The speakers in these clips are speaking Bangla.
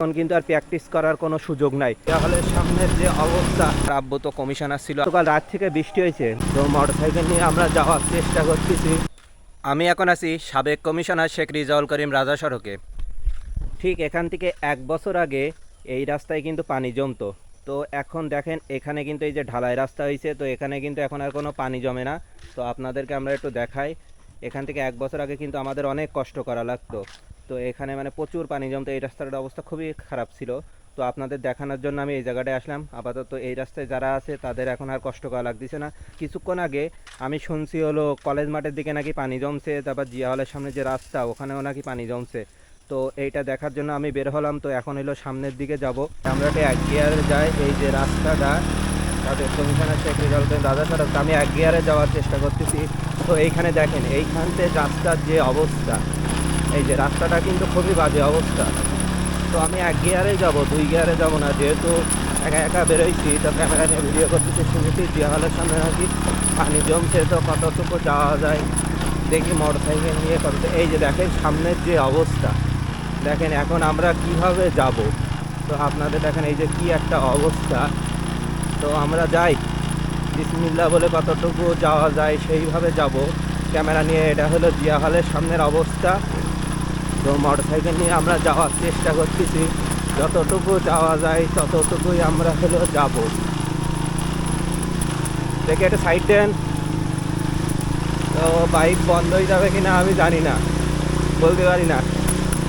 এখন কিন্তু আর প্র্যাকটিস করার কোনো সুযোগ নাই। তাহলে সামনের যে অবস্থা, আব্বু তো কমিশনার ছিল, গতকাল রাত থেকে বৃষ্টি হয়েছে, তো মোটরসাইকেল নিয়ে আমরা যাওয়ার চেষ্টা করতেছি। আমি এখন আছি সাবেক কমিশনার শেখ রিজাউল করিম রাজা সড়কে। ঠিক এখান থেকে 1 বছর আগে এই রাস্তায় কিন্তু পানি জমতো। তো এখন দেখেন এখানে কিন্তু এই যে ঢালাই রাস্তা হয়েছে, তো এখানে কিন্তু এখন আর কোনো পানি জমে না। তো আপনাদেরকে আমরা একটু দেখাই, এখান থেকে 1 বছর আগে কিন্তু আমাদের অনেক কষ্ট করা লাগতো। তো এখানে মানে প্রচুর পানি জমতো, এই রাস্তাটার অবস্থা খুবই খারাপ ছিল। তো আপনাদের দেখানোর জন্য আমি এই জায়গাটায় আসলাম। আপাতত এই রাস্তায় যারা আছে তাদের এখন আর কষ্ট করা লাগতেছে না। কিছুক্ষণ আগে আমি শুনছি হলো কলেজ মাঠের দিকে নাকি পানি জমছে, তারপর জিয়া হলের সামনে যে রাস্তা ওখানেও নাকি পানি জমছে। তো এইটা দেখার জন্য আমি বের হলাম। তো এখন হলো সামনের দিকে যাব, আমরা একটা 1 গিয়ারে যাই। এই যে রাস্তাটা তাদের কমিশনার শেখ রিজাউল করিম রাজা সড়ক, আমি 1 গিয়ারে যাওয়ার চেষ্টা করতেছি। তো এইখানে দেখেন এইখানতে রাস্তার যে অবস্থা, এই যে রাস্তাটা কিন্তু খুবই বাজে অবস্থা। তো আমি 1 গিয়ারে যাব, 2 গিয়ারে যাব না, যেহেতু একা একা বেরোইছি। তো ক্যামেরা নিয়ে ভিডিও করতেছি, শুনেছি জিয়া হলের সামনে নাকি পানি জমছে, তো কতটুকু যাওয়া যায় দেখি মোটরসাইকেল নিয়ে কত। এই যে দেখেন সামনের যে অবস্থা, দেখেন এখন আমরা কিভাবে যাব। তো আপনাদের দেখেন এই যে কি একটা অবস্থা। তো আমরা যাই বিসমিল্লাহ বলে কতটুকু যাওয়া যায় সেইভাবে যাব ক্যামেরা নিয়ে। এটা হলো জিয়া হলের সামনের অবস্থা। তো মোটরসাইকেল নিয়ে আমরা যাওয়ার চেষ্টা করতেছি, যতটুকু যাওয়া যায় ততটুকুই আমরা হলো যাব। দেখে একটা সাইড দেন, তো বাইক বন্ধ হয়ে যাবে কিনা আমি জানি না, বলতে পারি না।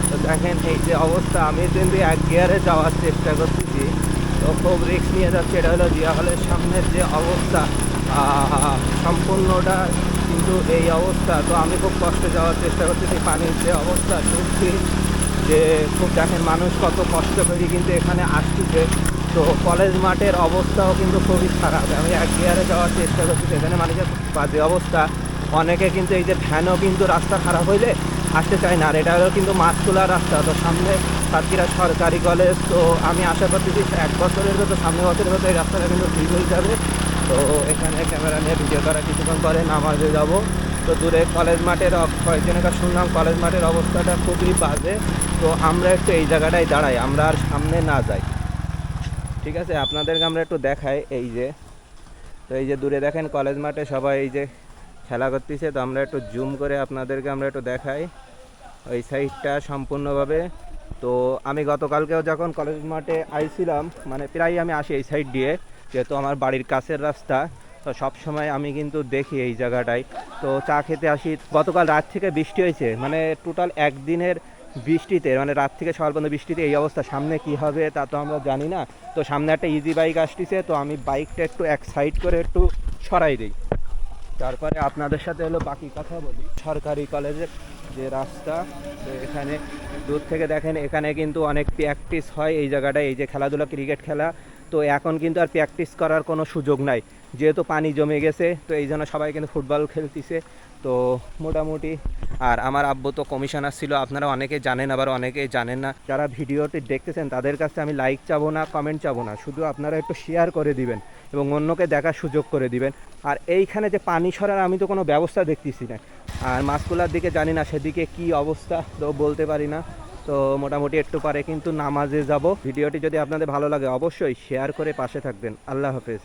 তো দেখেন এই যে অবস্থা, আমি কিন্তু 1 গিয়ারে যাওয়ার চেষ্টা করতেছি, তো খুব রিস্ক নিয়ে যাচ্ছে। এটা হলো জিয়া হলের সামনের যে অবস্থা, সম্পূর্ণটা কিন্তু এই অবস্থা। তো আমি খুব কষ্টে যাওয়ার চেষ্টা করতেছি, পানির যে অবস্থা শুনছি যে খুব, দেখেন মানুষ কত কষ্ট করে কিন্তু এখানে আসতেছে। তো কলেজ মাঠের অবস্থাও কিন্তু খুবই খারাপ। আমি 1 গিয়ারে যাওয়ার চেষ্টা করতেছি, এখানে মানুষের বাজে অবস্থা। অনেকে কিন্তু এই যে ভ্যানও কিন্তু রাস্তা খারাপ হইলে আসতে চায় না। আর এটা হলো কিন্তু মাছখোলা রাস্তা, তো সামনে সাতক্ষীরা সরকারি কলেজ। তো আমি আশা করতেছি 1 বছরের ভেতর, সামনের বছরের ভেতর এই রাস্তাটা কিন্তু ঠিক হয়ে যাবে। তো এখানে ক্যামেরা নিয়ে ভিডিও করা কিছুক্ষণ পরে নামাজে যাব। তো দূরে কলেজ মাঠের কয়েকজনের কাছে শুনলাম কলেজ মাঠের অবস্থাটা খুবই বাজে। তো আমরা একটু এই জায়গাটায় দাঁড়াই, আমরা আর সামনে না যাই, ঠিক আছে? আপনাদেরকে আমরা একটু দেখাই। এই যে, তো এই যে দূরে দেখেন কলেজ মাঠে সবাই এই যে খেলা করতেছে। তো আমরা একটু জুম করে আপনাদেরকে আমরা একটু দেখাই ওই সাইডটা সম্পূর্ণভাবে। তো আমি গতকালকেও যখন কলেজ মাঠে আইছিলাম, মানে প্রায় আমি আসি এই সাইড দিয়ে, যেহেতু আমার বাড়ির কাছের রাস্তা। তো সব সময় আমি কিন্তু দেখি এই জায়গাটায়, তো চা খেতে আসি। গতকাল রাত থেকে বৃষ্টি হয়েছে, মানে টোটাল একদিনের বৃষ্টিতে, মানে রাত থেকে সকাল পর্যন্ত বৃষ্টিতে এই অবস্থা। সামনে কি হবে তা তো আমরা জানি না। তো সামনে একটা ইজি বাইক আসতেছে, তো আমি বাইকটা একটু এক সাইড করে একটু সরাই দিই, তারপরে আপনাদের সাথে হলো বাকি কথা বলি। সরকারি কলেজের যে রাস্তা, তো এখানে দূর থেকে দেখেন এখানে কিন্তু অনেক প্র্যাকটিস হয় এই জায়গাটায়, এই যে খেলাধুলা ক্রিকেট খেলা। তো এখন কিন্তু আর প্র্যাকটিস করার কোনো সুযোগ নাই, যেহেতু পানি জমে গেছে। তো এই জন্য সবাই কিন্তু ফুটবল খেলতেছে। তো মোটামুটি, আর আমার আব্বু তো কমিশনার ছিল, আপনারা অনেকে জানেন আবার অনেকেই জানেন না। যারা ভিডিওটি দেখতেছেন তাদের কাছে আমি লাইক চাবো না, কমেন্ট চাবো না, শুধু আপনারা একটু শেয়ার করে দিবেন এবং অন্যকে দেখার সুযোগ করে দিবেন। আর এইখানে যে পানি সরার আমি তো কোনো ব্যবস্থা দেখতেছি না। আর মাছকুলার দিকে জানি না সেদিকে কি অবস্থা, তো বলতে পারি না। তো মোটামুটি একটু পরে কিন্তু নামাজে যাব। ভিডিওটি যদি আপনাদের ভালো লাগে অবশ্যই শেয়ার করে পাশে থাকবেন। আল্লাহ হাফেজ।